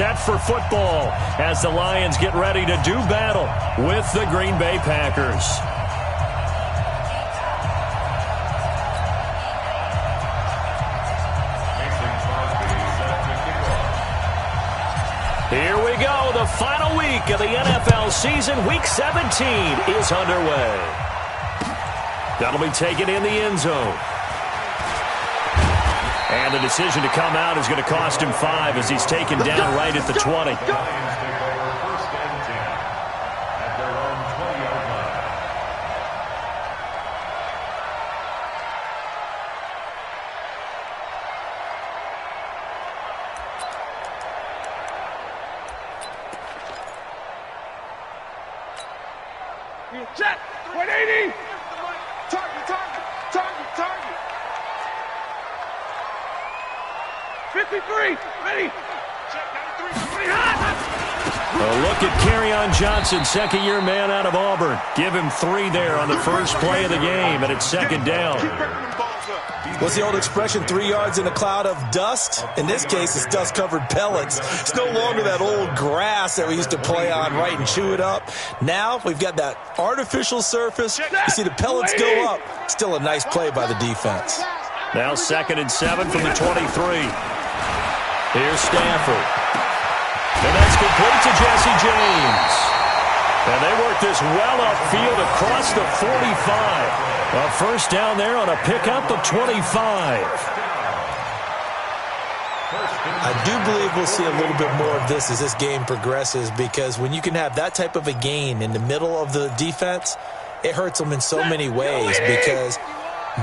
set for football as the Lions get ready to do battle with the Green Bay Packers. Here we go. The final week of the NFL season. Week 17 is underway. That'll be taken in the end zone. And the decision to come out is going to cost him 5 as he's taken down right at the 20. Check. 180. Target. 53. Ready. Check. 93. A look at Kerryon Johnson, second-year man out of Auburn. Give him 3 there on the first play of the game, and it's second down. What's the old expression, 3 yards in a cloud of dust? In this case, it's dust-covered pellets. It's no longer that old grass that we used to play on, right, and chew it up. Now we've got that artificial surface. You see the pellets go up. Still a nice play by the defense. Now 2nd and 7 from the 23. Here's Stafford. And that's complete to Jesse James. And they work this well upfield across the 45. A first down there on a pickup of 25. I do believe we'll see a little bit more of this as this game progresses, because when you can have that type of a gain in the middle of the defense, it hurts them in so many ways, because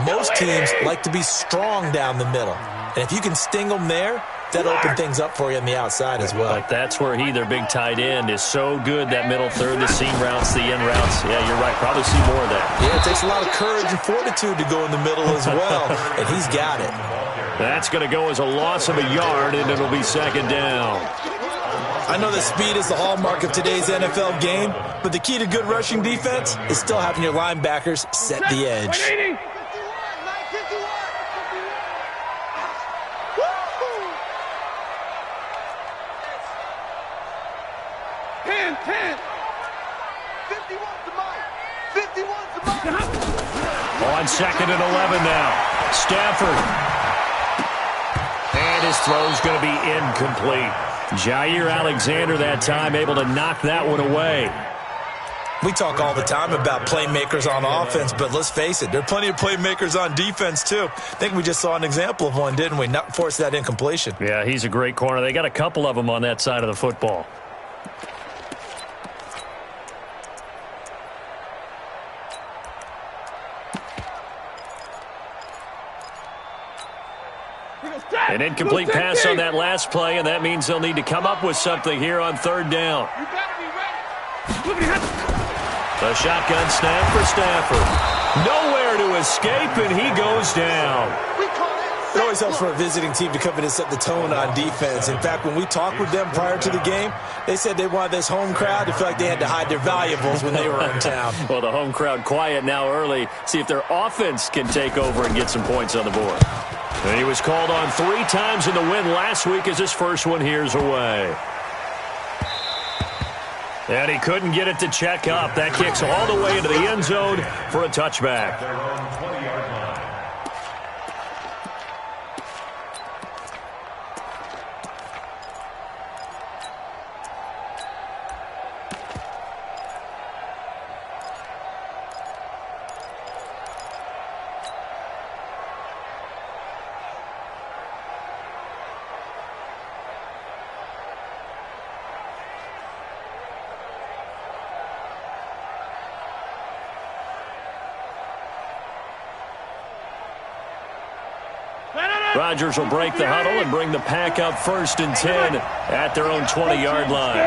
most teams like to be strong down the middle. And if you can sting them there, that'll open things up for you on the outside as well. But that's where their big tight end, is so good, that middle third, the seam routes, the in routes. Yeah, you're right. Probably see more of that. Yeah, it takes a lot of courage and fortitude to go in the middle as well, and he's got it. That's going to go as a loss of a yard, and it'll be second down. I know that speed is the hallmark of today's NFL game, but the key to good rushing defense is still having your linebackers set the edge. 10. 51 to Mike. 51 to Mike. On 2nd and 11 now. Stafford. And his throw's going to be incomplete. Jair Alexander that time able to knock that one away. We talk all the time about playmakers on offense, but let's face it, there are plenty of playmakers on defense too. I think we just saw an example of one, didn't we? Not force that incompletion. Yeah, he's a great corner. They got a couple of them on that side of the football. An incomplete pass on that last play, and that means they'll need to come up with something here on 3rd down. The shotgun snap for Stafford. Nowhere to escape, and he goes down. It always helps for a visiting team to come in and set the tone on defense. In fact, when we talked with them prior to the game, they said they wanted this home crowd to feel like they had to hide their valuables when they were in town. Well, the home crowd quiet now early. See if their offense can take over and get some points on the board. And he was called on 3 times in the win last week as his first one here's away. And he couldn't get it to check up. That kicks all the way into the end zone for a touchback. Rodgers will break the huddle and bring the pack up 1st and 10 at their own 20-yard line.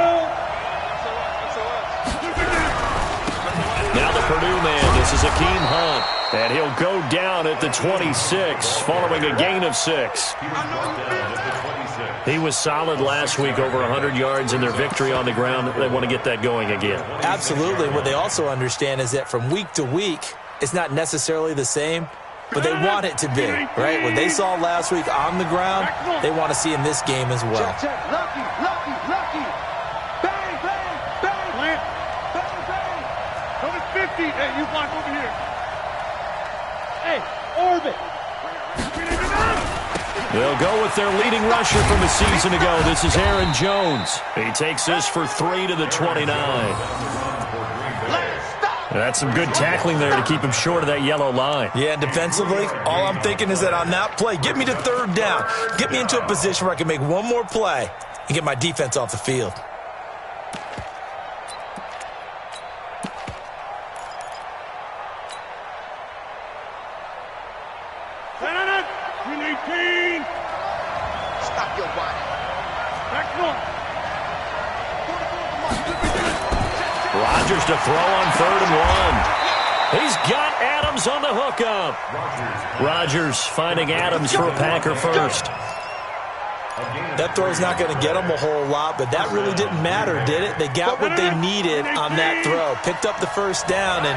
Now the Purdue man, this is Akeem Hunt, and he'll go down at the 26 following a gain of 6. He was solid last week, over 100 yards in their victory on the ground. They want to get that going again. Absolutely. What they also understand is that from week to week, it's not necessarily the same, but they want it to be, right? What they saw last week on the ground, they want to see in this game as well. Hey, you block over here. Hey, orbit. They'll go with their leading rusher from a season ago. This is Aaron Jones. He takes this for 3 to the 29. That's some good tackling there to keep him short of that yellow line. Yeah, and defensively, all I'm thinking is that on that play, get me to third down. Get me into a position where I can make one more play and get my defense off the field. Stop your whining. Back north. Rodgers to throw on 3rd and 1. He's got Adams on the hookup. Rodgers finding Adams for a Packer first. That throw's not going to get them a whole lot, but that really didn't matter, did it? They got what they needed on that throw. Picked up the first down, and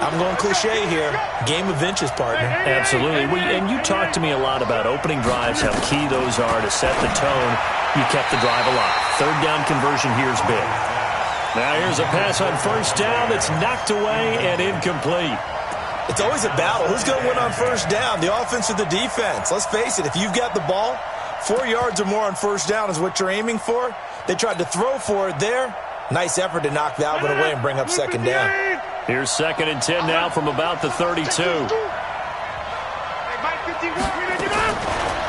I'm going cliche here. Game of inches, partner. Absolutely. And you talked to me a lot about opening drives, how key those are to set the tone. You kept the drive alive. 3rd down conversion here is big. Now here's a pass on 1st down that's knocked away and incomplete. It's always a battle. Who's going to win on 1st down, the offense or the defense? Let's face it, if you've got the ball, 4 yards or more on 1st down is what you're aiming for. They tried to throw for it there. Nice effort to knock that one away and bring up 2nd down. Here's 2nd and 10 now from about the 32.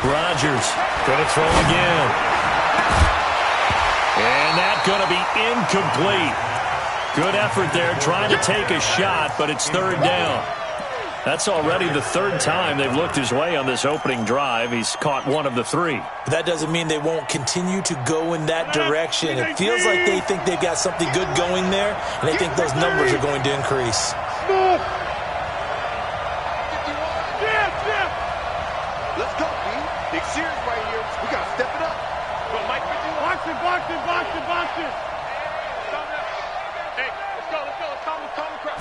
Rodgers going to throw again. And that's going to be incomplete. Good effort there trying to take a shot, but it's 3rd down. That's already the 3rd time they've looked his way on this opening drive. He's caught 1 of the 3. But that doesn't mean they won't continue to go in that direction. It feels like they think they've got something good going there, and they think those numbers are going to increase. Let's go, B. Big series right here. We got to step it up. Box it. Hey, let's go. Calm the crowd.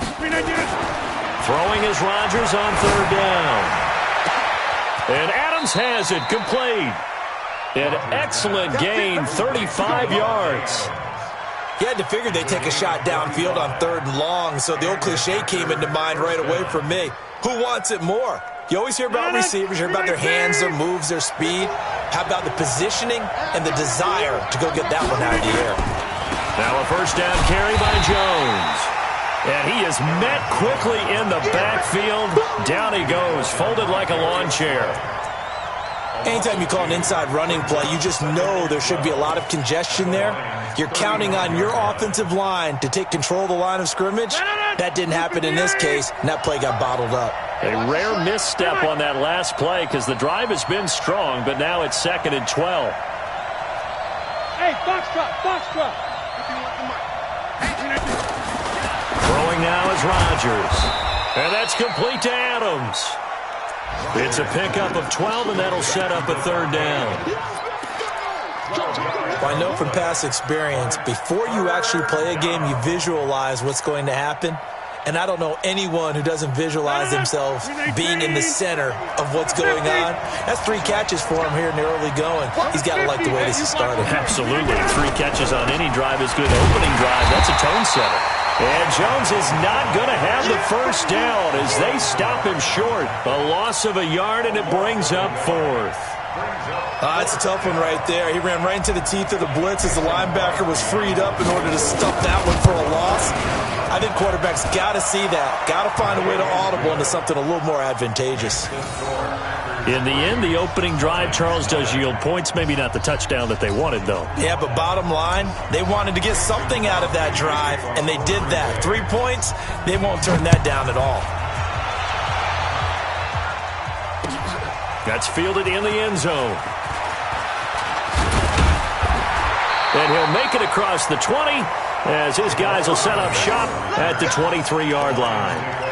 Throwing is Rodgers on 3rd down. And Adams has it complete. An excellent gain, 35 yards. You had to figure they'd take a shot downfield on 3rd and long, so the old cliche came into mind right away for me. Who wants it more? You always hear about receivers, you hear about their hands, their moves, their speed. How about the positioning and the desire to go get that one out of the air? Now a 1st down carry by Jones. And he is met quickly in the backfield. Down he goes, folded like a lawn chair. Anytime you call an inside running play, you just know there should be a lot of congestion there. You're counting on your offensive line to take control of the line of scrimmage. That didn't happen in this case, and that play got bottled up. A rare misstep on that last play because the drive has been strong, but now it's 2nd and 12. Hey, box truck. Throwing now is Rodgers. And that's complete to Adams. It's a pickup of 12, and that'll set up a 3rd down. Well, I know from past experience, before you actually play a game, you visualize what's going to happen. And I don't know anyone who doesn't visualize themselves being in the center of what's going on. That's 3 catches for him here in the early going. He's got to like the way this is started. Absolutely. 3 catches on any drive is good. Opening drive, that's a tone setter. And Jones is not going to have the 1st down as they stop him short. A loss of a yard, and it brings up 4th. That's a tough one right there. He ran right into the teeth of the blitz as the linebacker was freed up in order to stuff that one for a loss. I think quarterbacks got to see that. Got to find a way to audible into something a little more advantageous. In the end, the opening drive, Charles, does yield points. Maybe not the touchdown that they wanted, though. Yeah, but bottom line, they wanted to get something out of that drive, and they did that. 3 points, they won't turn that down at all. That's fielded in the end zone. And he'll make it across the 20 as his guys will set up shop at the 23-yard line.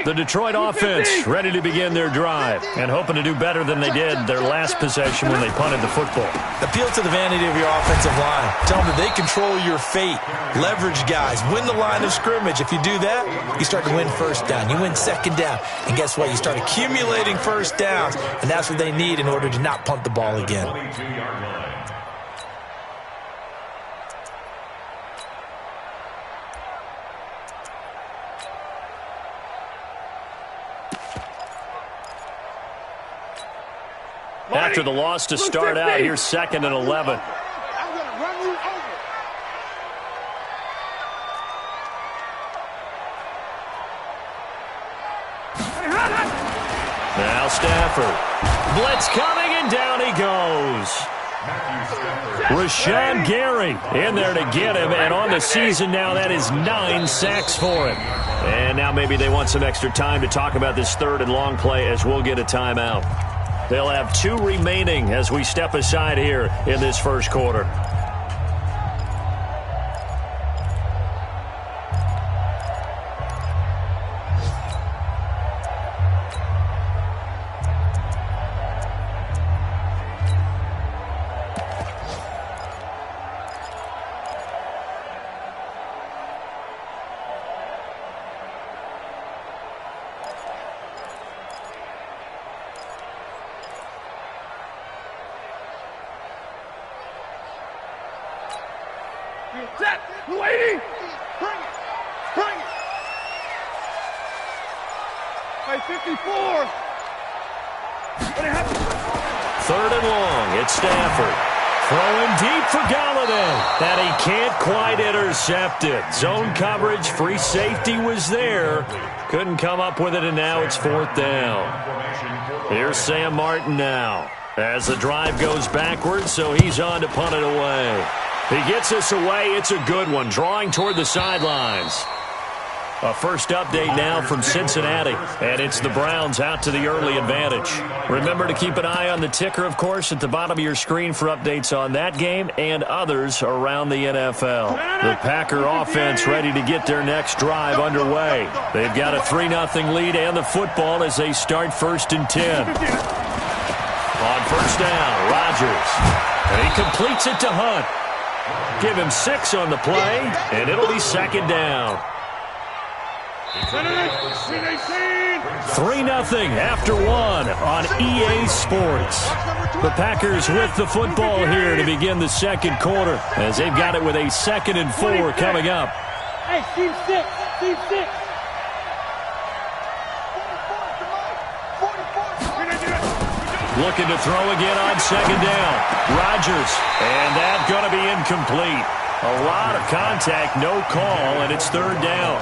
The Detroit offense ready to begin their drive and hoping to do better than they did their last possession when they punted the football. Appeal to the vanity of your offensive line. Tell them that they control your fate. Leverage guys. Win the line of scrimmage. If you do that, you start to win first down. You win second down. And guess what? You start accumulating first downs. And that's what they need in order to not punt the ball again. After the loss to start out, here's 2nd and 11. I'm gonna run you over. Now Stafford. Blitz coming, and down he goes. Rashawn Gary in there to get him, and on the season now, that is 9 sacks for him. And now maybe they want some extra time to talk about this 3rd and long play as we'll get a timeout. They'll have 2 remaining as we step aside here in this first quarter. Set. Lady. Bring it. Bring it. By 54. What happened? 3rd and long. It's Stafford. Throwing deep for Galladay. And he can't quite intercept it. Zone coverage, free safety was there. Couldn't come up with it, and now it's 4th down. Here's Sam Martin now. As the drive goes backwards, so he's on to punt it away. He gets us away. It's a good one, drawing toward the sidelines. A first update now from Cincinnati, and it's the Browns out to the early advantage. Remember to keep an eye on the ticker, of course, at the bottom of your screen for updates on that game and others around the NFL. The Packer offense ready to get their next drive underway. They've got a 3-0 lead and the football as they start 1st and 10. On first down, Rodgers. And he completes it to Hunt. Give him 6 on the play, and it'll be 2nd down. 3-0 after 1 on EA Sports. The Packers with the football here to begin the second quarter as they've got it with a 2nd and 4 coming up. Hey, team 6. Team 6. Looking to throw again on 2nd down. Rodgers, and that's going to be incomplete. A lot of contact, no call, and it's 3rd down.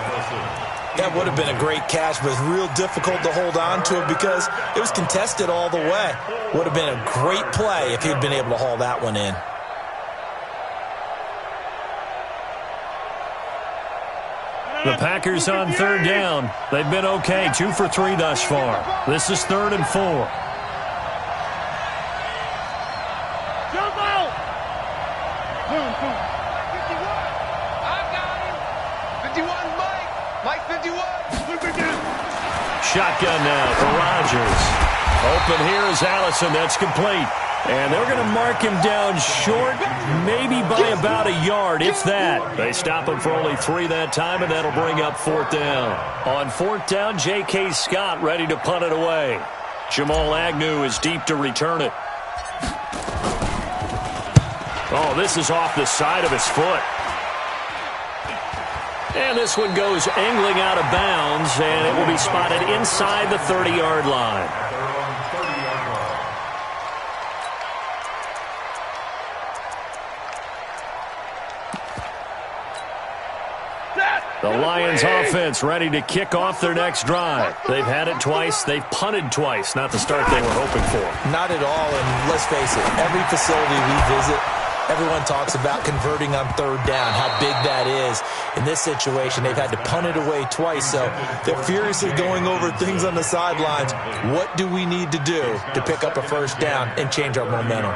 That would have been a great catch, but it's real difficult to hold on to it because it was contested all the way. Would have been a great play if he'd been able to haul that one in. The Packers on 3rd down. They've been okay, 2 for 3 thus far. This is 3rd and 4. Shotgun now for Rodgers. Open here is Allison. That's complete. And they're going to mark him down short, maybe by about a yard, if that. They stop him for only 3 that time, and that'll bring up 4th down. On 4th down, J.K. Scott ready to punt it away. Jamal Agnew is deep to return it. Oh, this is off the side of his foot. And this one goes angling out of bounds, and it will be spotted inside the 30-yard line. The Lions offense ready to kick off their next drive. They've had it twice. They've punted twice. Not the start they were hoping for. Not at all, and let's face it, every facility we visit, everyone talks about converting on 3rd down, how big that is. In this situation, they've had to punt it away twice, so they're furiously going over things on the sidelines. What do we need to do to pick up a first down and change our momentum?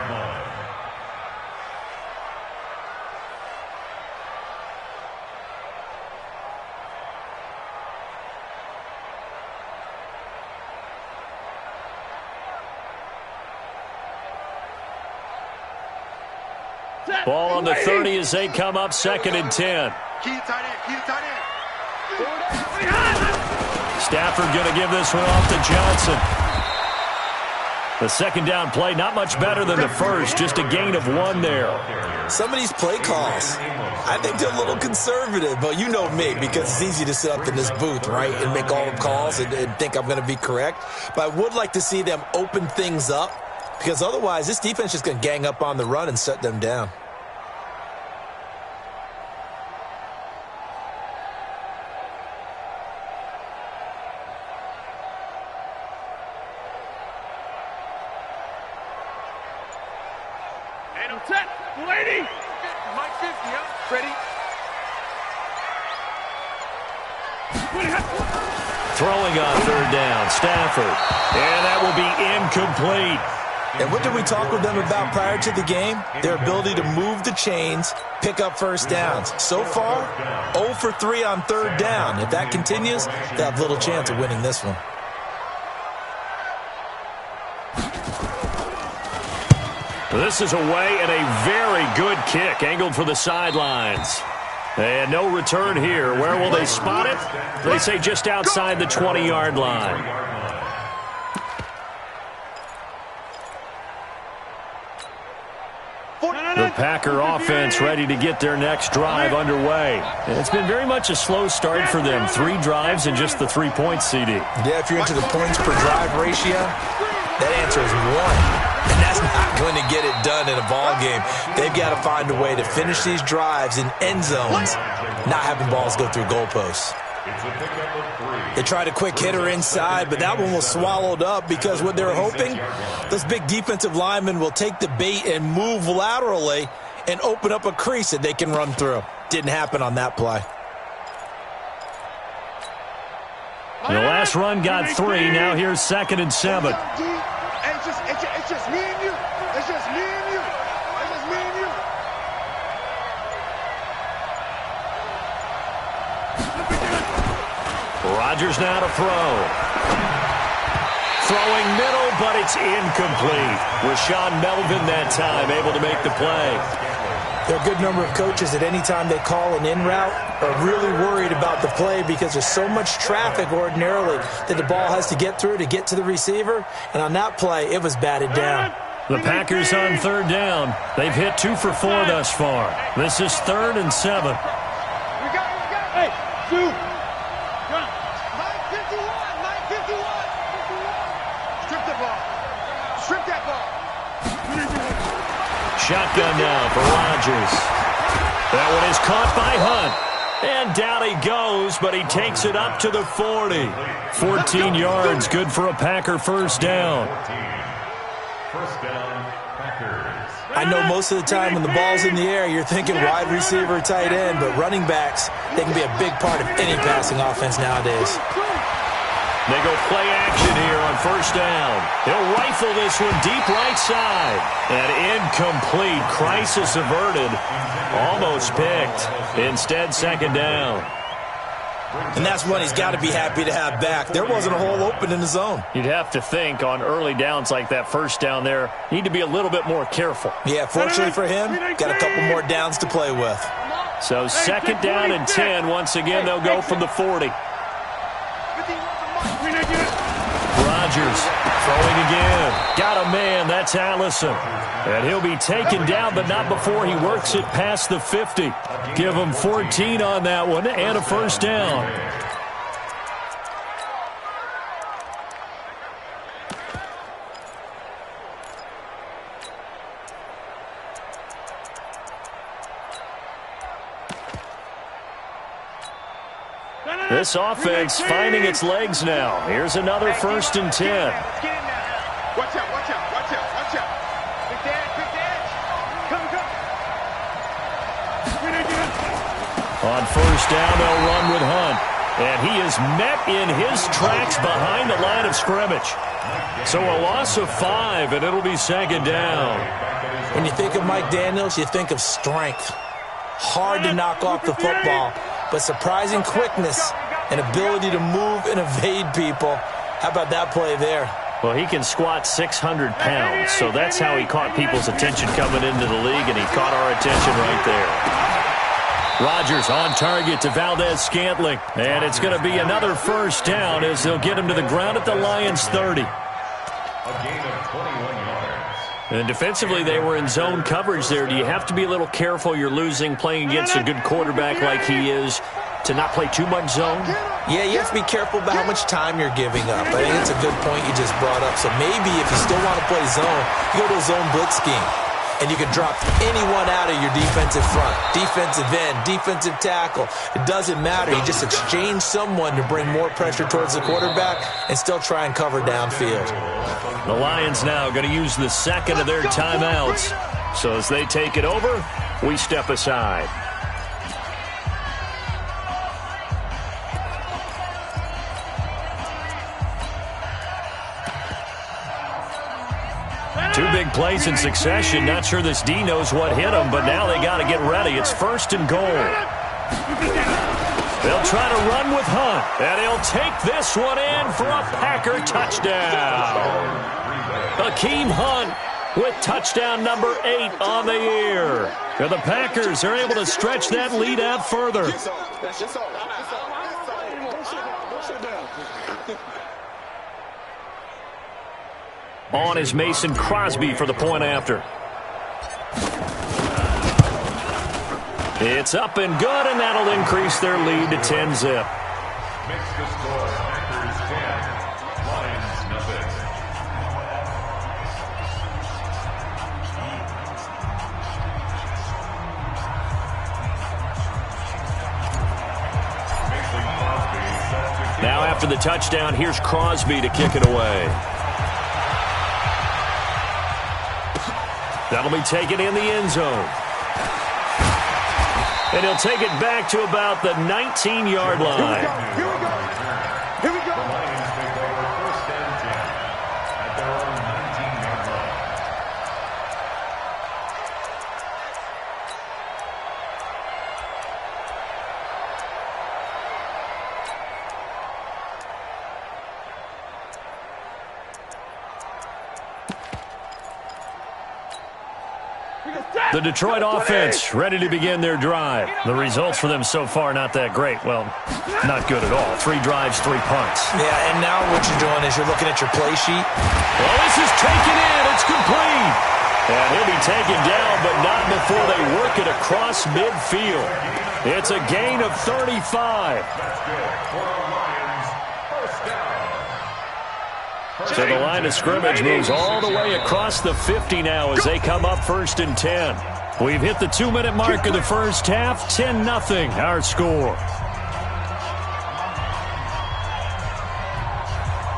Ball on the 30 as they come up 2nd and 10. Key to tight end. Key to tight end. Stafford going to give this one off to Johnson. The 2nd down play, not much better than the first, just a gain of 1 there. Some of these play calls, I think they're a little conservative, but you know me, because it's easy to sit up in this booth, right, and make all the calls and think I'm going to be correct. But I would like to see them open things up, because otherwise this defense is just going to gang up on the run and shut them down. Lady! Mike 50, huh? Ready? Throwing on 3rd down, Stafford. And that will be incomplete. And what did we talk with them about prior to the game? Their ability to move the chains, pick up 1st downs. So far, 0 for 3 on 3rd down. If that continues, they have little chance of winning this one. This is away and a very good kick, angled for the sidelines. And no return here. Where will they spot it? They say just outside the 20-yard line. The Packer offense ready to get their next drive underway. And it's been very much a slow start for them. 3 drives and just the 3 points, CD. Yeah, if you're into the points per drive ratio, that answer is 1. And that's not going to get it done in a ball game. They've got to find a way to finish these drives in end zones, not having balls go through goalposts. They tried a quick hitter inside, but that one was swallowed up because what they're hoping, those big defensive linemen will take the bait and move laterally and open up a crease that they can run through. Didn't happen on that play. The last run got 3. Now here's 2nd and 7. It's just me and you. It's just me and you. It's just me and you. Rodgers now to throw. Throwing middle, but it's incomplete. Rashawn Melvin that time able to make the play. There are a good number of coaches at any time they call an in route are really worried about the play because there's so much traffic ordinarily that the ball has to get through to get to the receiver. And on that play, it was batted down. The Packers on 3rd down. They've hit 2 for 4 thus far. This is 3rd and 7. We got it. Hey, shoot. Mike 51. Mike 51. Strip the ball. Strip that ball. Shotgun now for Rodgers. That one is caught by Hunt. And down he goes, but he takes it up to the 40. 14 yards, good for a Packer 1st down. I know most of the time when the ball's in the air, you're thinking wide receiver, tight end, but running backs, they can be a big part of any passing offense nowadays. They go play action here on 1st down. He'll rifle this one deep right side. And incomplete. Crisis averted. Almost picked. Instead, 2nd down. And that's one he's got to be happy to have back. There wasn't a hole open in the zone. You'd have to think on early downs like that 1st down there, need to be a little bit more careful. Yeah, fortunately for him, got a couple more downs to play with. So 2nd down and 10. Once again, they'll go from the 40. Rodgers throwing again. Got a man. That's Allison. And he'll be taken down, but not before he works it past the 50. Give him 14 on that one and a 1st down. This offense finding its legs now. Here's another 1st and 10. Watch out, watch out, watch out, watch out. Big dash. Come. On 1st down, they'll run with Hunt. And he is met in his tracks behind the line of scrimmage. So a loss of 5, and it'll be 2nd down. When you think of Mike Daniels, you think of strength. Hard to knock off the football, but surprising quickness and ability to move and evade people. How about that play there? Well, he can squat 600 pounds, so that's how he caught people's attention coming into the league, and he caught our attention right there. Rodgers on target to Valdez-Scantling, and it's going to be another first down as they'll get him to the ground at the Lions' 30. A gain of 21 yards. And defensively, they were in zone coverage there. Do you have to be a little careful? You're losing playing against a good quarterback like he is to not play too much zone? Yeah, you have to be careful about how much time you're giving up. I think it's a good point you just brought up. So maybe if you still want to play zone, you go to a zone blitz scheme. And you can drop anyone out of your defensive front, defensive end, defensive tackle. It doesn't matter. You just exchange someone to bring more pressure towards the quarterback and still try and cover downfield. The Lions now going to use the second of their timeouts. So as they take it over, we step aside. Two big plays in succession. Not sure this D knows what hit him, but now they got to get ready. It's 1st and goal. They'll try to run with Hunt, and he'll take this one in for a Packer touchdown. Hakeem Hunt with touchdown number 8 on the year. And the Packers are able to stretch that lead out further. On is Mason Crosby for the point after. It's up and good, and that'll increase their lead to 10-zip. Makes the score Packers 10, Lions nothing. Now after the touchdown, here's Crosby to kick it away. That'll be taken in the end zone. And he'll take it back to about the 19-yard line. Here we go. Here we go. The Lions take over 1st and 10 at their own 19-yard line. The Detroit offense ready to begin their drive. The results for them so far not that great. Well, not good at all. 3 drives, 3 punts. Yeah, and now what you're doing is you're looking at your play sheet. Well, this is taken in. It's complete. And he'll be taken down, but not before they work it across midfield. It's a gain of 35. That's good for the Lions. First down. So the line of scrimmage moves all the way across the 50 now as they come up 1st and 10. We've hit the 2-minute mark of the first half. 10-0 our score.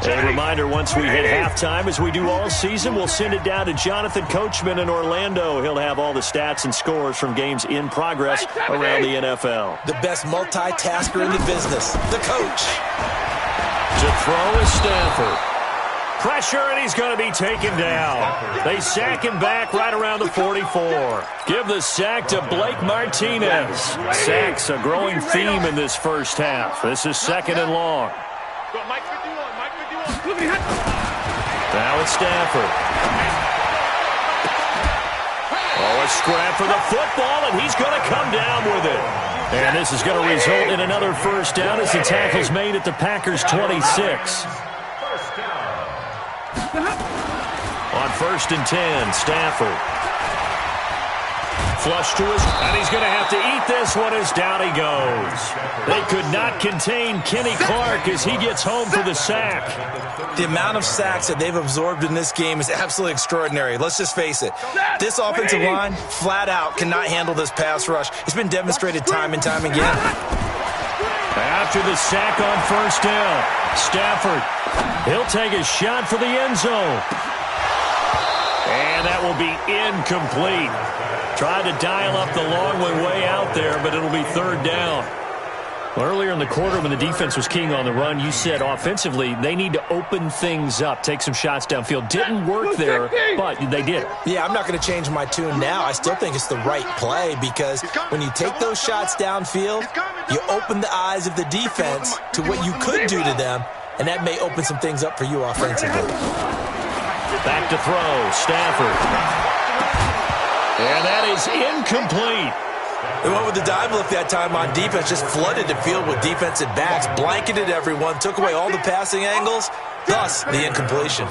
A reminder, once we hit halftime, as we do all season, we'll send it down to Jonathan Coachman in Orlando. He'll have all the stats and scores from games in progress around the NFL. The best multitasker in the business, the coach. To throw is Stanford. Pressure, and he's going to be taken down. They sack him back right around the 44. Give the sack to Blake Martinez. Sacks a growing theme in this first half. This is 2nd and long. Now it's Stanford. Oh, a scrap for the football, and he's going to come down with it. And this is going to result in another first down as the tackle's made at the Packers' 26. On 1st and 10, Stafford. Flush to his, and he's going to have to eat this one as down he goes. They could not contain Kenny Clark as he gets home for the sack. The amount of sacks that they've absorbed in this game is absolutely extraordinary. Let's just face it. This offensive line, flat out, cannot handle this pass rush. It's been demonstrated time and time again. After the sack on 1st down, Stafford, he'll take a shot for the end zone. And that will be incomplete. Tried to dial up the long way out there, but it'll be 3rd down. Well, earlier in the quarter when the defense was keying on the run, you said offensively they need to open things up, take some shots downfield. Didn't work there, but they did. Yeah, I'm not going to change my tune now. I still think it's the right play because when you take those shots downfield, you open the eyes of the defense to what you could do to them, and that may open some things up for you offensively. Back to throw, Stafford. And that is incomplete. They went with the dime look that time on defense, just flooded the field with defensive backs, blanketed everyone, took away all the passing angles, thus the incompletion.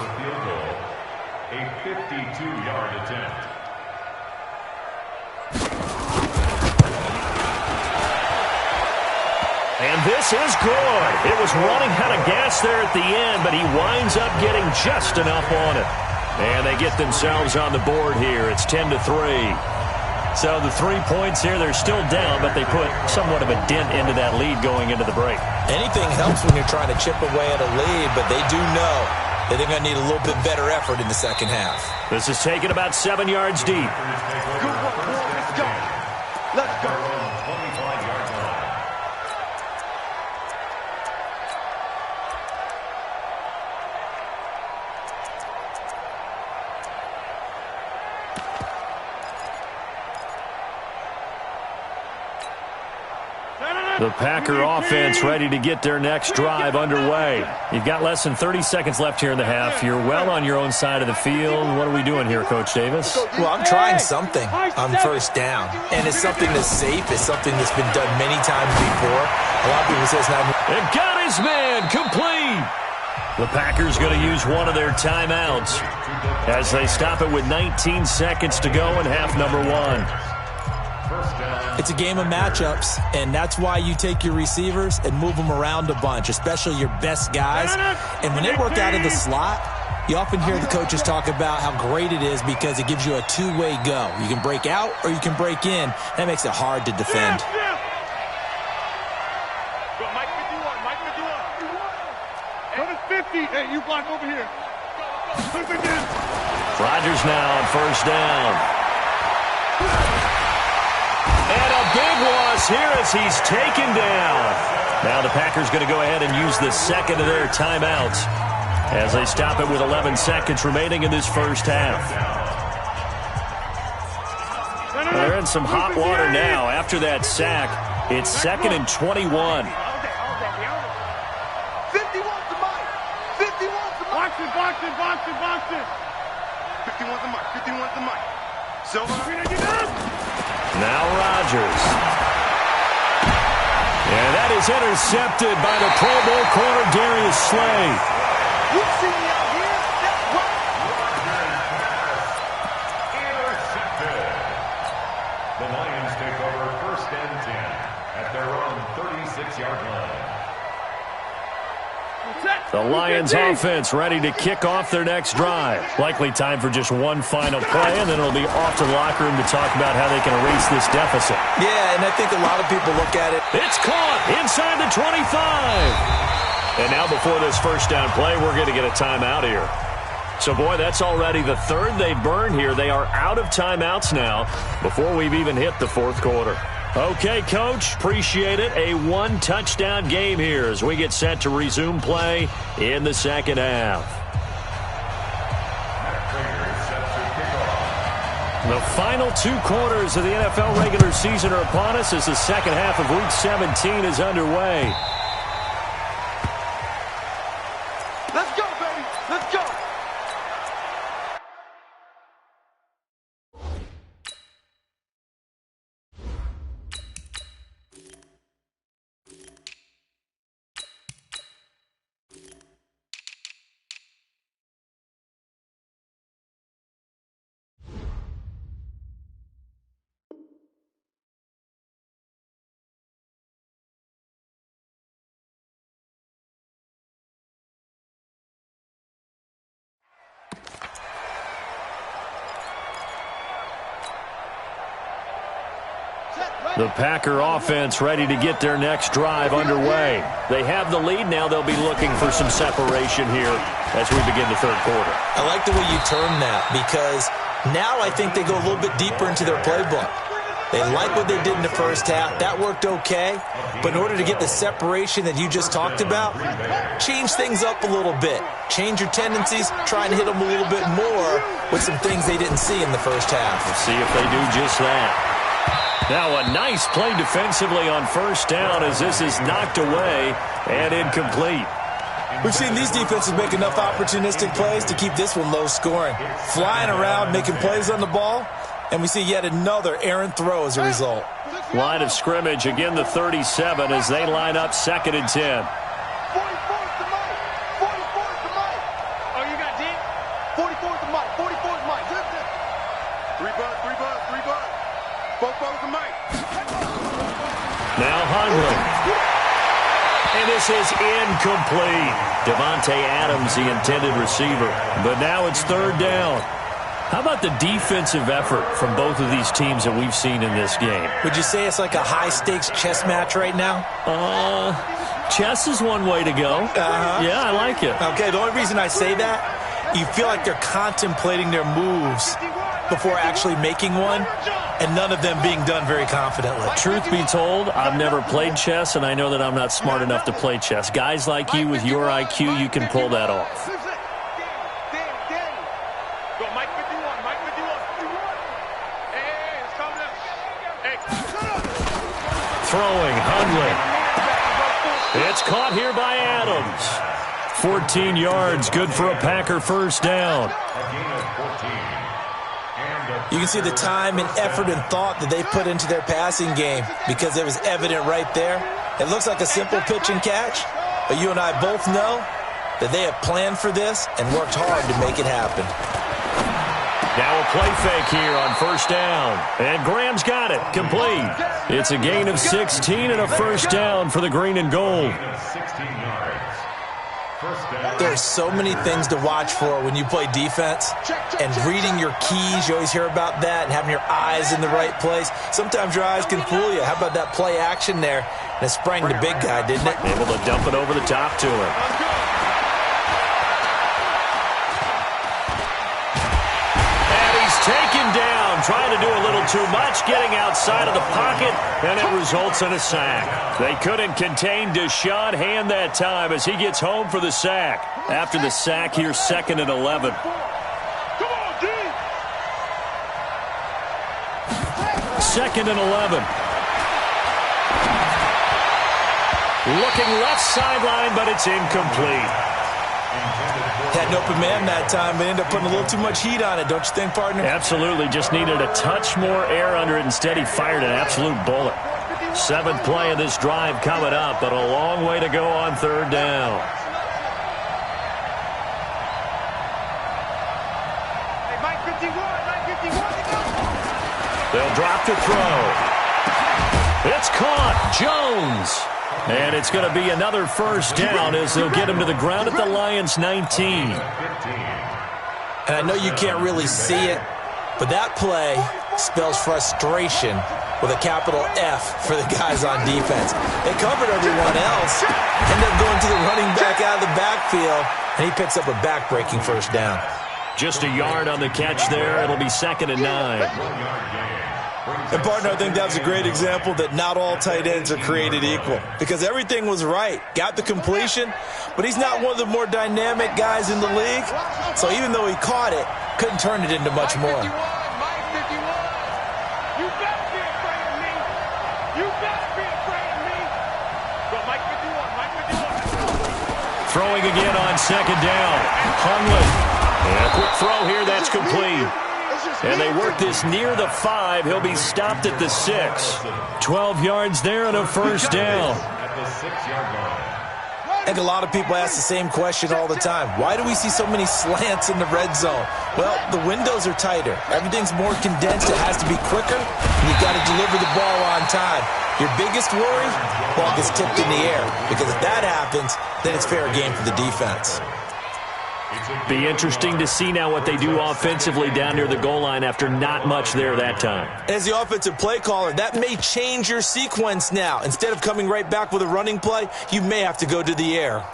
A 52-yard attempt. And this is good. It was running out of gas there at the end, but he winds up getting just enough on it. And they get themselves on the board here. It's 10-3. So the 3 points here, they're still down, but they put somewhat of a dent into that lead going into the break. Anything helps when you're trying to chip away at a lead, but they do know that they're going to need a little bit better effort in the second half. This is taken about 7 yards deep. Good work, boy. Let's go. Let's go. 25-yard line. The Packer offense ready to get their next drive underway. You've got less than 30 seconds left here in the half. You're well on your own side of the field. What are we doing here, Coach Davis? Well, I'm trying something on first down, and it's something that's safe. It's something that's been done many times before. A lot of people say it's not. And got his man complete. The Packers going to use one of their timeouts as they stop it with 19 seconds to go in half number 1. It's a game of matchups, and that's why you take your receivers and move them around a bunch, especially your best guys. And when they work out of the slot, you often hear the coaches talk about how great it is because it gives you a two-way go. You can break out or you can break in. That makes it hard to defend. Go, Mike 51, Mike 51. Go to 50. Hey, you block over here. Push again. Rodgers now on first down. And a big loss here as he's taken down. Now the Packers going to go ahead and use the second of their timeouts as they stop it with 11 seconds remaining in this first half. They're in some hot water now. After that sack, it's 2nd and 21. 51 to Mike. 51 to Mike. Box it. 51 to Mike. 51 to Mike. Silver. Now Rodgers. And that is intercepted by the Pro Bowl corner Darius Slay. You see me out here? That's right. Intercepted. The Lions take over 1st and 10 at their own 36-yard line. The Lions offense ready to kick off their next drive. Likely time for just one final play, and then it'll be off to the locker room to talk about how they can erase this deficit. Yeah, and I think a lot of people look at it. It's caught inside the 25. And now before this first down play, we're going to get a timeout here. So, boy, that's already the third they burn here. They are out of timeouts now before we've even hit the fourth quarter. Okay, Coach, appreciate it. A one-touchdown game here as we get set to resume play in the second half. The final 2 quarters of the NFL regular season are upon us as the second half of Week 17 is underway. Let's go, baby. Let's go. The Packer offense ready to get their next drive underway. They have the lead now. They'll be looking for some separation here as we begin the third quarter. I like the way you term that because now I think they go a little bit deeper into their playbook. They like what they did in the first half. That worked okay. But in order to get the separation that you just talked about, change things up a little bit. Change your tendencies. Try and hit them a little bit more with some things they didn't see in the first half. Let's see if they do just that. Now a nice play defensively on first down as this is knocked away and incomplete. We've seen these defenses make enough opportunistic plays to keep this one low scoring. Flying around, making plays on the ball, and we see yet another errant throw as a result. Line of scrimmage, again the 37 as they line up 2nd and 10. 44's the Mike. 44's the Mike. Oh, you got D? 44's the Mike. 44's Mike. 3 bucks. 44's the Mike. Now Hundley. And this is incomplete. Devontae Adams, the intended receiver. But now it's 3rd down. How about the defensive effort from both of these teams that we've seen in this game? Would you say it's like a high-stakes chess match right now? Chess is one way to go. Yeah, I like it. Okay, the only reason I say that, you feel like they're contemplating their moves before actually making one, and none of them being done very confidently. Truth be told, I've never played chess, and I know that I'm not smart enough to play chess. Guys like you with your IQ, you can pull that off. Throwing, Hundley. It's caught here by Adams. 14 yards, good for a Packer 1st down. You can see the time and effort and thought that they put into their passing game because it was evident right there. It looks like a simple pitch and catch, but you and I both know that they have planned for this and worked hard to make it happen. Now a play fake here on 1st down. And Graham's got it. Complete. It's a gain of 16 and a 1st down for the green and gold. There's so many things to watch for when you play defense. And reading your keys, you always hear about that, and having your eyes in the right place. Sometimes your eyes can fool you. How about that play action there? And it sprang the big guy, didn't it? Able to dump it over the top to him. Taken down, trying to do a little too much, getting outside of the pocket, and it results in a sack. They couldn't contain Deshaun Hand that time as he gets home for the sack. After the sack here, 2nd and 11. Come on, D. 2nd and 11. Looking left sideline, but it's incomplete. Had an open man that time, but ended up putting a little too much heat on it, don't you think, partner? Absolutely. Just needed a touch more air under it. Instead, he fired an absolute bullet. 7th play of this drive coming up, but a long way to go on 3rd down. Hey, Mike 51, Mike 51. They'll drop to throw. It's caught. Jones. And it's going to be another 1st down as they'll get him to the ground at the Lions' 19. And I know you can't really see it, but that play spells frustration with a capital F for the guys on defense. They covered everyone else, end up going to the running back out of the backfield, and he picks up a back-breaking 1st down. Just a yard on the catch there. It'll be 2nd and 9. And, partner, I think that was a great example that not all tight ends are created equal because everything was right. Got the completion, but he's not one of the more dynamic guys in the league. So even though he caught it, couldn't turn it into much more. Mike 51. You better be afraid of me. You better be afraid of me. Go, Mike 51, Mike 51. Throwing again on 2nd down. Hundley. And a quick throw here. That's complete. And they work this near the 5. He'll be stopped at the 6. 12 yards there and a 1st down. I think a lot of people ask the same question all the time. Why do we see so many slants in the red zone? Well, the windows are tighter. Everything's more condensed. It has to be quicker. And you've got to deliver the ball on time. Your biggest worry? Ball gets tipped in the air. Because if that happens, then it's fair game for the defense. Be interesting to see now what they do offensively down near the goal line after not much there that time. As the offensive play caller, that may change your sequence now. Instead of coming right back with a running play, you may have to go to the air.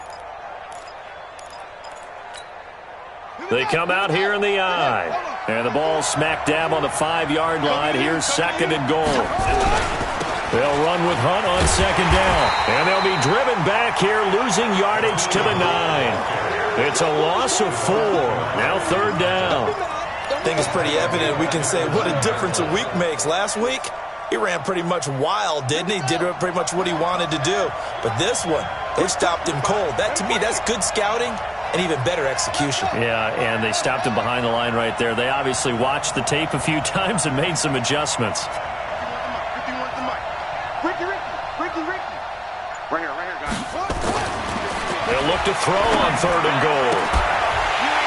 They come out here in the eye. And the ball smack dab on the 5-yard line. Here's 2nd and goal. They'll run with Hunt on 2nd down. And they'll be driven back here, losing yardage to the 9. It's a loss of 4. Now 3rd down. I think it's pretty evident. We can say what a difference a week makes. Last week, he ran pretty much wild, didn't he? Did pretty much what he wanted to do. But this one, They've stopped him cold. That, to me, that's good scouting and even better execution. Yeah, and they stopped him behind the line right there. They obviously watched the tape a few times and made some adjustments. They'll look to throw on 3rd and goal.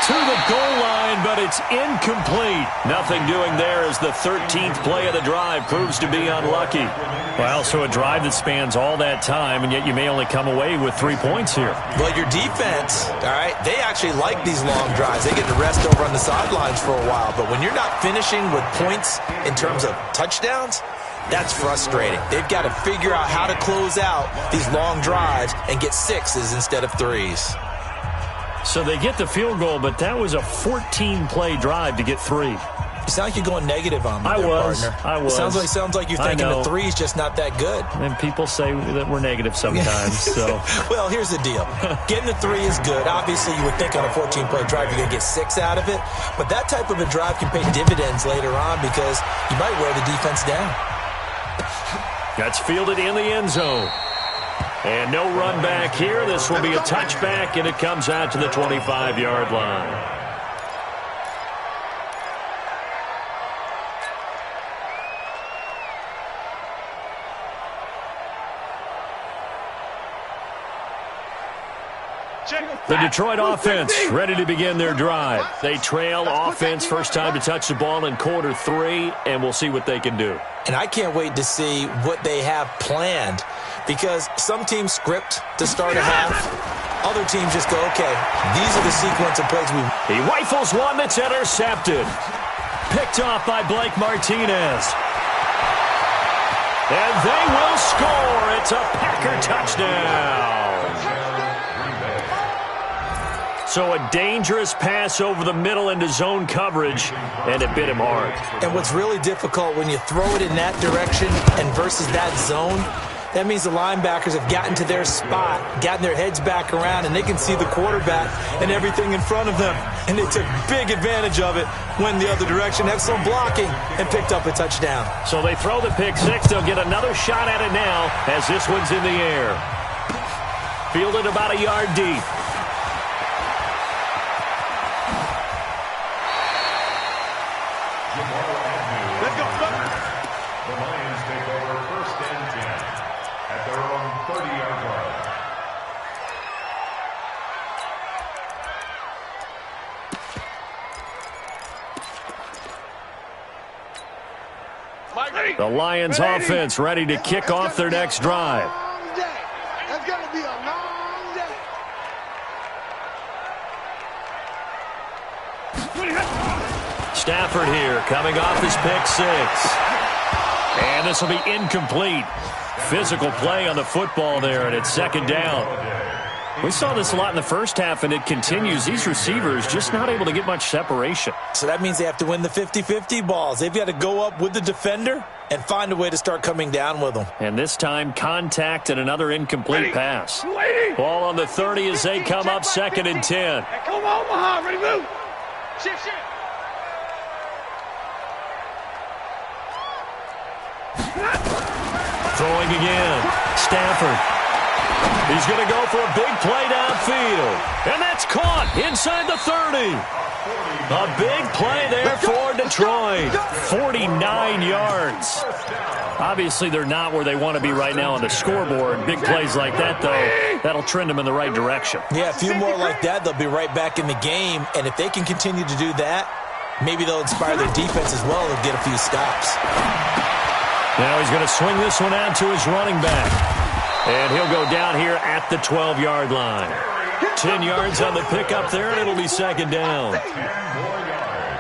To the goal line, but it's incomplete. Nothing doing there as the 13th play of the drive proves to be unlucky. Well, so a drive that spans all that time, and yet you may only come away with 3 points here. Well, your defense, all right, they actually like these long drives. They get to rest over on the sidelines for a while, but when you're not finishing with points in terms of touchdowns, that's frustrating. They've got to figure out how to close out these long drives and get 6s instead of 3s. So they get the field goal, but that was a 14-play drive to get 3. You sound like you're going negative on me, I was. It sounds like you're thinking the 3's just not that good. And people say that we're negative sometimes. So, well, here's the deal. Getting the 3 is good. Obviously, you would think on a 14-play drive you're going to get 6 out of it. But that type of a drive can pay dividends later on because you might wear the defense down. That's fielded in the end zone. And no run back here. This will be a touchback, and it comes out to the 25-yard line. The Detroit offense ready to begin their drive. They trail offense first time to touch the ball in quarter 3, and we'll see what they can do. And I can't wait to see what they have planned because some teams script to start a half. Other teams just go, okay, these are the sequence of plays we... He rifles one that's intercepted. Picked off by Blake Martinez. And they will score. It's a Packer touchdown. So a dangerous pass over the middle into zone coverage, and it bit him hard. And what's really difficult when you throw it in that direction and versus that zone, that means the linebackers have gotten to their spot, gotten their heads back around, and they can see the quarterback and everything in front of them. And they took big advantage of it, went the other direction, excellent blocking, and picked up a touchdown. So they throw the pick 6. They'll get another shot at it now as this one's in the air. Fielded about a yard deep. Let's go, Buck. The Lions take over 1st and 10 at their own 30-yard line. The Lions offense ready to kick off their next drive. That's going to be a long day. Stafford here coming off his pick 6. And this will be incomplete. Physical play on the football there, and it's 2nd down. We saw this a lot in the first half, and it continues. These receivers just not able to get much separation. So that means they have to win the 50-50 balls. They've got to go up with the defender and find a way to start coming down with them. And this time, contact and another incomplete pass. Ball on the 30 as they come up 2nd and 10. Hey, come on, Omaha. Ready, move. Shift. Throwing again. Stafford. He's going to go for a big play downfield. And that's caught inside the 30. A big play there for Detroit. 49 yards. Obviously, they're not where they want to be right now on the scoreboard. Big plays like that, though, that'll trend them in the right direction. Yeah, a few more like that, they'll be right back in the game. And if they can continue to do that, maybe they'll inspire their defense as well and get a few stops. Now he's going to swing this one out to his running back. And he'll go down here at the 12-yard line. 10 yards on the pickup there, and it'll be 2nd down.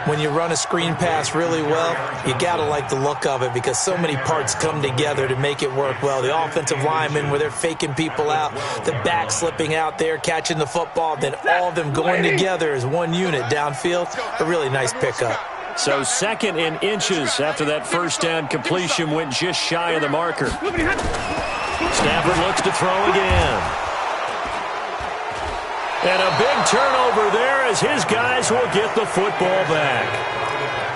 When you run a screen pass really well, you got to like the look of it because so many parts come together to make it work well. The offensive linemen, where they're faking people out, the back slipping out there, catching the football, then all of them going together as one unit downfield. A really nice pickup. So 2nd and inches after that first down completion went just shy of the marker. Stafford looks to throw again. And a big turnover there as his guys will get the football back.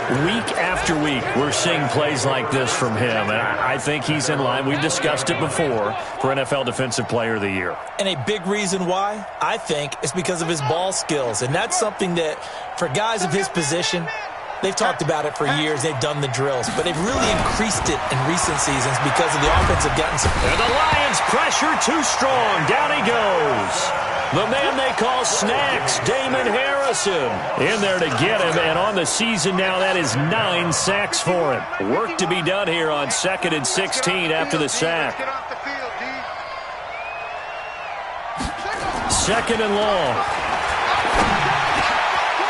Week after week, we're seeing plays like this from him, and I think he's in line. We've discussed it before for NFL Defensive Player of the Year. And a big reason why, I think, is because of his ball skills. And that's something that, for guys of his position, they've talked about it for years. They've done the drills. But they've really increased it in recent seasons because of the offense have gotten some. And the Lions pressure too strong. Down he goes. The man they call Snacks, Damon Harrison, in there to get him. And on the season now, that is 9 sacks for him. Work to be done here on 2nd and 16 after the sack. 2nd and long.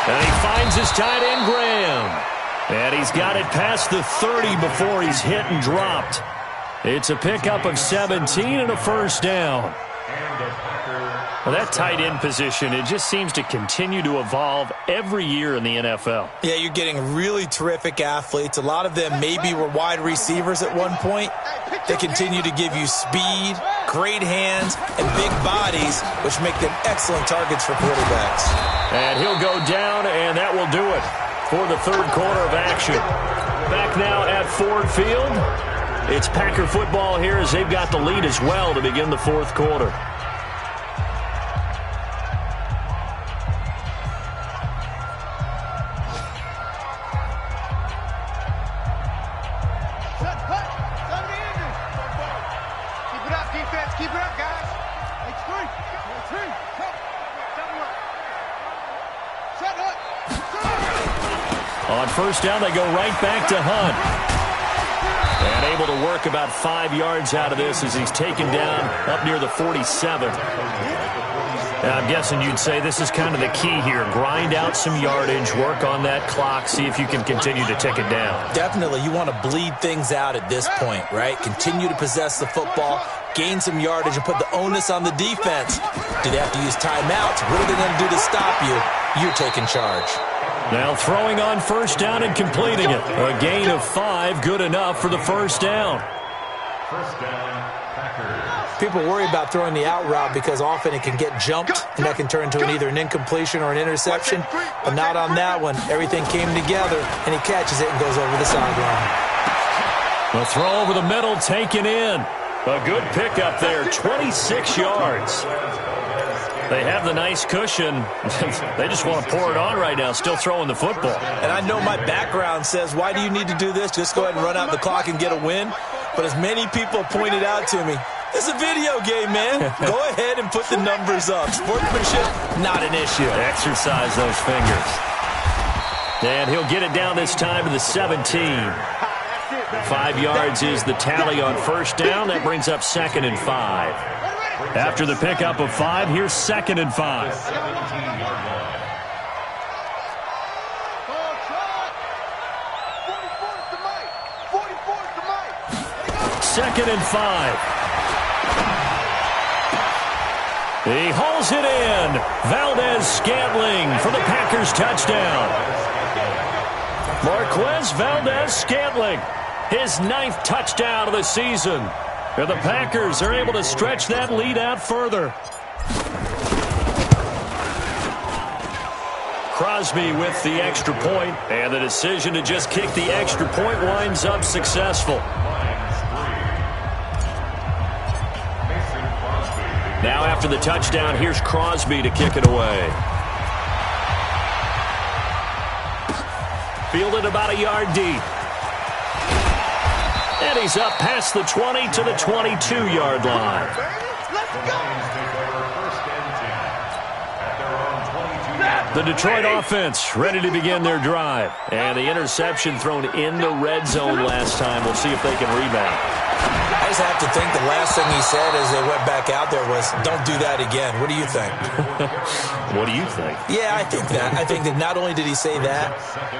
And he finds his tight end, Graham. And he's got it past the 30 before he's hit and dropped. It's a pickup of 17 and a first down. Well, that tight end position, it just seems to continue to evolve every year in the NFL. Yeah, you're getting really terrific athletes. A lot of them maybe were wide receivers at one point. They continue to give you speed, great hands, and big bodies, which make them excellent targets for quarterbacks. And he'll go down, and that will do it for the third quarter of action. Back now at Ford Field. It's Packer football here as they've got the lead as well to begin the fourth quarter. On first down, they go right back to Hunt. And able to work about 5 yards out of this as he's taken down up near the 47. And I'm guessing you'd say this is kind of the key here. Grind out some yardage, work on that clock, see if you can continue to tick it down. Definitely. You want to bleed things out at this point, right? Continue to possess the football, gain some yardage, and put the onus on the defense. Do they have to use timeouts? What are they going to do to stop you? You're taking charge. Now throwing on first down and completing it. A gain of 5, good enough for the first down. First down, Packers. People worry about throwing the out route because often it can get jumped, and that can turn into either an incompletion or an interception. But not on that one. Everything came together, and he catches it and goes over the sideline. The throw over the middle, taken in. A good pickup there, 26 yards. They have the nice cushion. They just want to pour it on right now, still throwing the football. And I know my background says, why do you need to do this? Just go ahead and run out the clock and get a win. But as many people pointed out to me, it's a video game, man. Go ahead and put the numbers up. Sportsmanship, not an issue. Exercise those fingers. And he'll get it down this time to the 17. 5 yards is the tally on first down. That brings up 2nd and 5. After the pickup of 5, here's 2nd and 5. 2nd and 5. He hauls it in. Valdez-Scantling for the Packers touchdown. Marquez Valdez-Scantling, his 9th touchdown of the season. And the Packers are able to stretch that lead out further. Crosby with the extra point, and the decision to just kick the extra point winds up successful. Now after the touchdown, here's Crosby to kick it away. Fielded about a yard deep. And he's up past the 20 to the 22-yard line. The Detroit offense ready to begin their drive. And the interception thrown in the red zone last time. We'll see if they can rebound. I just have to think the last thing he said as they went back out there was, don't do that again. What do you think? What do you think? Yeah, I think that. I think that not only did he say that,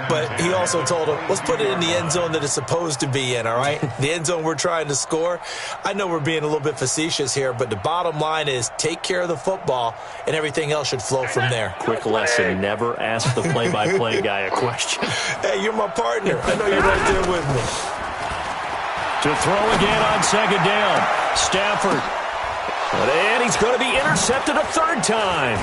but he also told him, let's put it in the end zone that it's supposed to be in, all right? The end zone we're trying to score. I know we're being a little bit facetious here, but the bottom line is take care of the football, and everything else should flow from there. Quick lesson, never ask the play-by-play guy a question. Hey, you're my partner. I know you're right there with me. To throw again on second down. Stafford. And he's going to be intercepted a third time.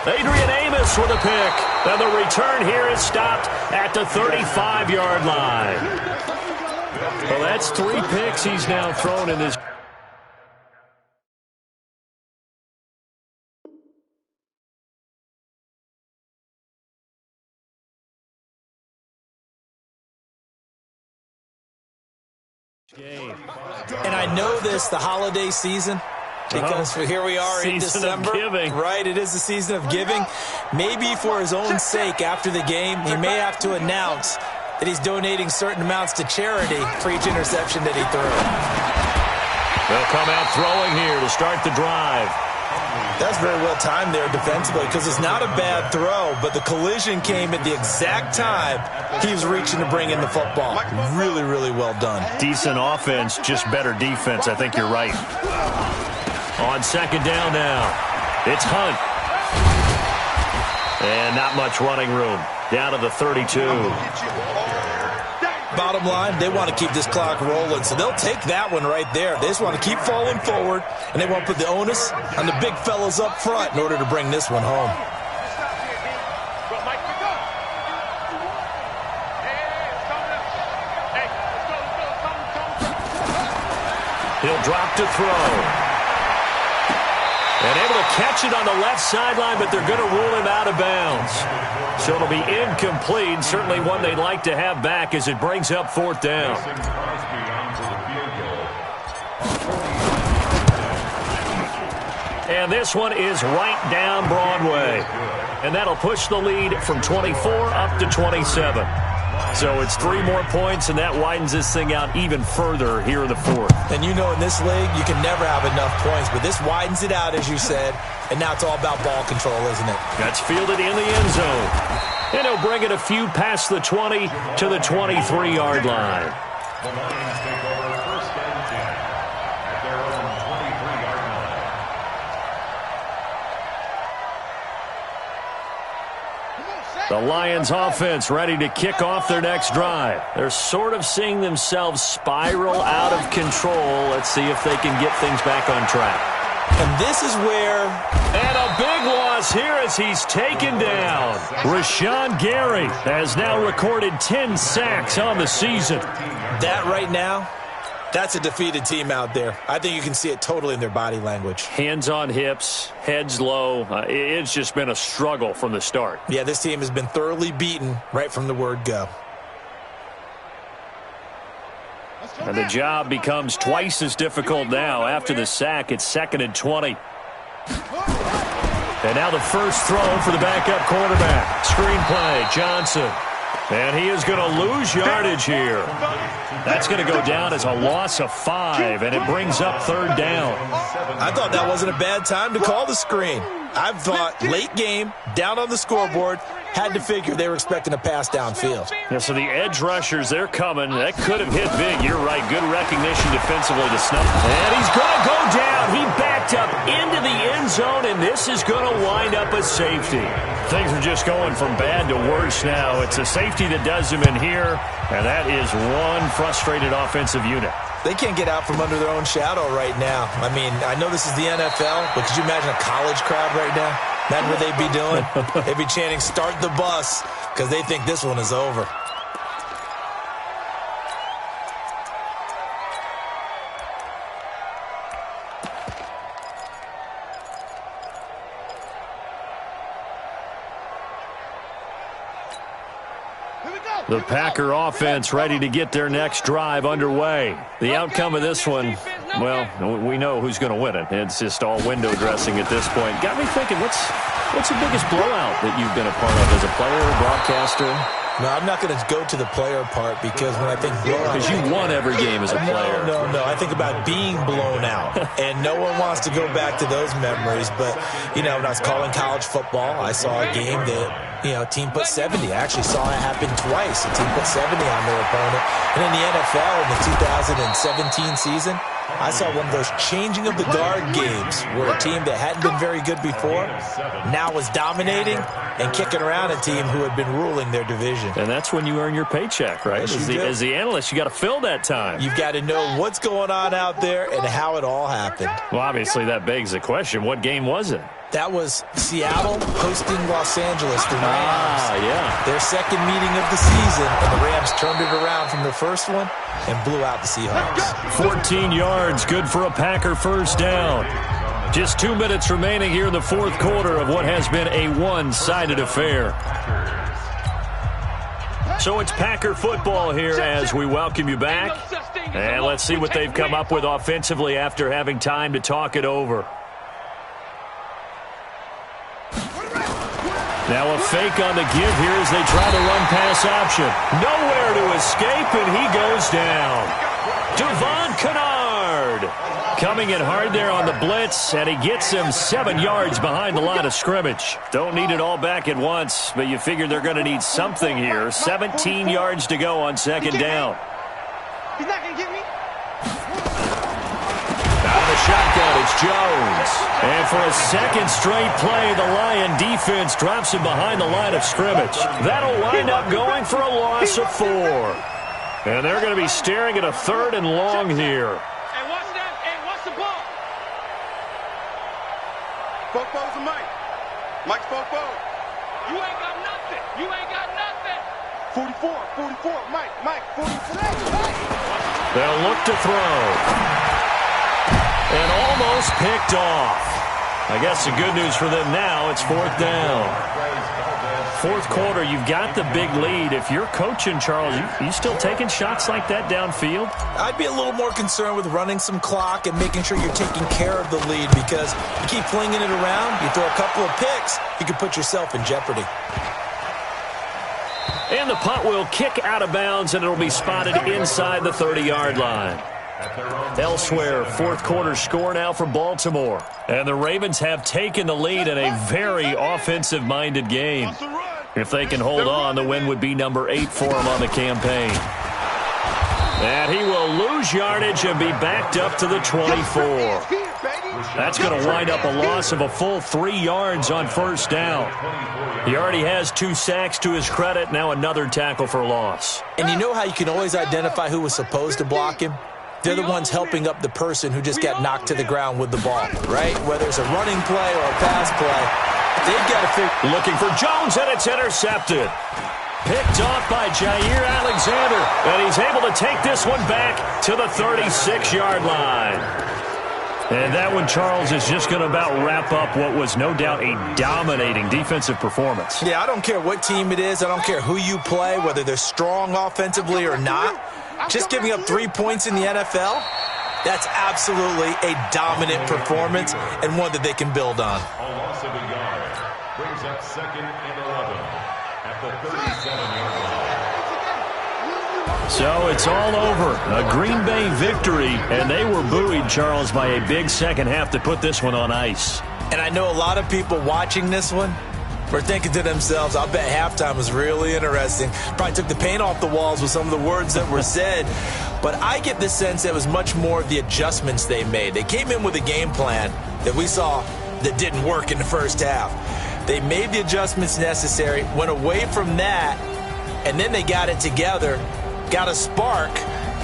Adrian Amos with a pick. And the return here is stopped at the 35-yard line. Well, that's 3 picks he's now thrown in this game. And I know this, the holiday season, because here we are in December. Right, it is the season of giving. Maybe for his own sake after the game, he may have to announce that he's donating certain amounts to charity for each interception that he threw. They'll come out throwing here to start the drive. That's very well timed there defensively because it's not a bad throw, but the collision came at the exact time he was reaching to bring in the football. Really, really well done. Decent offense, just better defense. I think you're right. On second down now, it's Hunt. And not much running room. Down to the 32. Bottom line, they want to keep this clock rolling, so they'll take that one right there. They just want to keep falling forward, and they want to put the onus on the big fellas up front in order to bring this one home. He'll drop to throw. And able to catch it on the left sideline, but they're going to rule him out of bounds. So it'll be incomplete. Certainly one they'd like to have back as it brings up 4th down. And this one is right down Broadway. And that'll push the lead from 24 up to 27. So it's 3 more points, and that widens this thing out even further here in the 4th. And you know in this league, you can never have enough points, but this widens it out, as you said, and now it's all about ball control, isn't it? That's fielded in the end zone. And he'll bring it a few past the 20 to the 23-yard line. The Lions take over 1st and 10 at their own 23-yard line. The Lions offense ready to kick off their next drive. They're sort of seeing themselves spiral out of control. Let's see if they can get things back on track. And this is where... And a big loss here as he's taken down. Rashawn Gary has now recorded 10 sacks on the season. That right now, that's a defeated team out there. I think you can see it totally in their body language. Hands on hips, heads low. It's just been a struggle from the start. Yeah, this team has been thoroughly beaten right from the word go. And the job becomes twice as difficult now. After the sack, it's 2nd and 20. And now the first throw for the backup quarterback. Screen play, Johnson. And he is going to lose yardage here. That's going to go down as a loss of 5, and it brings up 3rd down. I thought that wasn't a bad time to call the screen. I thought late game, down on the scoreboard, had to figure they were expecting a pass downfield. Yeah, so the edge rushers, they're coming. That could have hit big. You're right. Good recognition defensively to snuff. And he's going to go down. He backed up into the end zone, and this is going to wind up a safety. Things are just going from bad to worse now. It's a safety that does them in here, and that is one frustrated offensive unit. They can't get out from under their own shadow right now. I mean, I know this is the NFL, but could you imagine a college crowd right now? Imagine what they'd be doing. They'd be chanting, "Start the bus," because they think this one is over. The Packer offense ready to get their next drive underway. The outcome of this one, well, we know who's going to win it. It's just all window dressing at this point. Got me thinking, what's the biggest blowout that you've been a part of as a player, broadcaster? No, I'm not going to go to the player part because when I think blowout... Because you won every game as a player. No. I think about being blown out. And no one wants to go back to those memories. But, you know, when I was calling college football, I saw a game that, you know, a team put 70. I actually saw it happen twice. A team put 70 on their opponent. And in the NFL in the 2017 season, I saw one of those changing of the guard games where a team that hadn't been very good before now was dominating and kicking around a team who had been ruling their division. And that's when you earn your paycheck, right? Yes, as the analyst, you got to fill that time. You've got to know what's going on out there and how it all happened. Well, obviously that begs the question, what game was it? That was Seattle hosting Los Angeles, the Rams. Yeah. Their second meeting of the season, and the Rams turned it around from their first one and blew out the Seahawks. 14 yards, good for a Packer first down. Just 2 minutes remaining here in the fourth quarter of what has been a one-sided affair. So it's Packer football here as we welcome you back. And let's see what they've come up with offensively after having time to talk it over. Now a fake on the give here as they try the run-pass option. Nowhere to escape, and he goes down. Devon Kennard coming in hard there on the blitz, and he gets him 7 yards behind the line of scrimmage. Don't need it all back at once, but you figure they're going to need something here. 17 yards to go on second down. He's not going to get me. Out of the shotgun, it's Jones. And for a second straight play, the Lion defense drops him behind the line of scrimmage. That'll wind up going for a loss of 4. And they're going to be staring at a 3rd and long here. Hey, watch that. Hey, watch the ball. Fofo's a Mike. Mike's Fofo. You ain't got nothing. You ain't got nothing. 44, Mike, 44. They'll look to throw. And almost picked off. I guess the good news for them now, it's 4th down. Fourth quarter, you've got the big lead. If you're coaching, Charles, you still taking shots like that downfield? I'd be a little more concerned with running some clock and making sure you're taking care of the lead, because you keep flinging it around, you throw a couple of picks, you could put yourself in jeopardy. And the punt will kick out of bounds, and it'll be spotted inside the 30-yard line. Elsewhere, fourth quarter score now for Baltimore. And the Ravens have taken the lead in a very offensive-minded game. If they can hold on, the win would be number 8 for them on the campaign. And he will lose yardage and be backed up to the 24. That's going to wind up a loss of a full 3 yards on first down. He already has 2 sacks to his credit, now another tackle for loss. And you know how you can always identify who was supposed to block him? They're the ones helping up the person who just got knocked to the ground with the ball, right? Whether it's a running play or a pass play, they've got to figure. Looking for Jones, and it's intercepted. Picked off by Jair Alexander, and he's able to take this one back to the 36-yard line. And that one, Charles, is just going to about wrap up what was no doubt a dominating defensive performance. Yeah, I don't care what team it is. I don't care who you play, whether they're strong offensively or not. Just giving up 3 points in the NFL, that's absolutely a dominant performance and one that they can build on. A loss of a yard brings up 2nd and 11 at the 37-yard line. So it's all over. A Green Bay victory, and they were buoyed, Charles, by a big second half to put this one on ice. And I know a lot of people watching this one were thinking to themselves, I'll bet halftime was really interesting. Probably took the paint off the walls with some of the words that were said. But I get the sense that it was much more of the adjustments they made. They came in with a game plan that we saw that didn't work in the first half. They made the adjustments necessary, went away from that, and then they got it together, got a spark,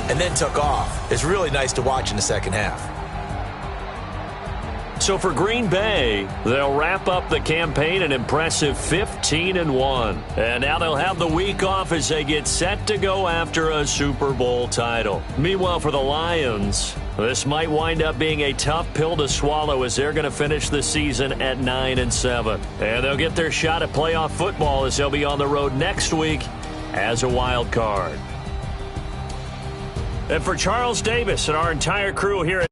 and then took off. It's really nice to watch in the second half. So for Green Bay, they'll wrap up the campaign an impressive 15-1. And now they'll have the week off as they get set to go after a Super Bowl title. Meanwhile, for the Lions, this might wind up being a tough pill to swallow as they're going to finish the season at 9-7. And they'll get their shot at playoff football as they'll be on the road next week as a wild card. And for Charles Davis and our entire crew here at